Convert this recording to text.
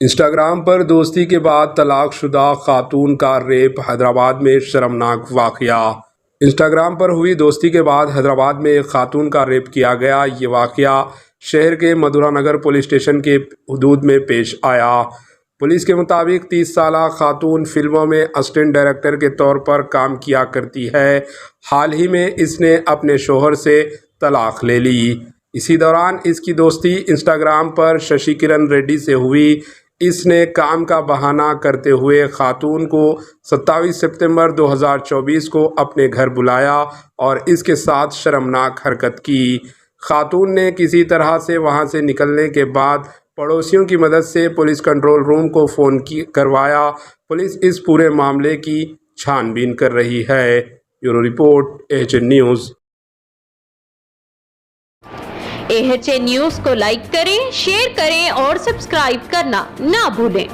Instagram पर दोस्ती के बाद तलाक शुदा खातून का रेप, हैदराबाद में शर्मनाक वाक़या। इंस्टाग्राम पर हुई दोस्ती के बाद हैदराबाद में एक खातून का रेप किया गया। ये वाक़या शहर के मधुरा नगर पुलिस स्टेशन के हदूद में पेश आया। पुलिस के मुताबिक 30 साला खातून फिल्मों में असिस्टेंट डायरेक्टर के तौर पर काम किया करती है। हाल ही में इसने अपने शोहर से तलाक ले ली। इसी दौरान इसकी दोस्ती इंस्टाग्राम पर शशि किरण रेड्डी से हुई। इसने काम का बहाना करते हुए खातून को 27 सितंबर 2024 को अपने घर बुलाया और इसके साथ शर्मनाक हरकत की। खातून ने किसी तरह से वहां से निकलने के बाद पड़ोसियों की मदद से पुलिस कंट्रोल रूम को फ़ोन करवाया। पुलिस इस पूरे मामले की छानबीन कर रही है। Bureau report AHN news. AHN news को लाइक करें, शेयर करें और सब्सक्राइब करना ना भूलें।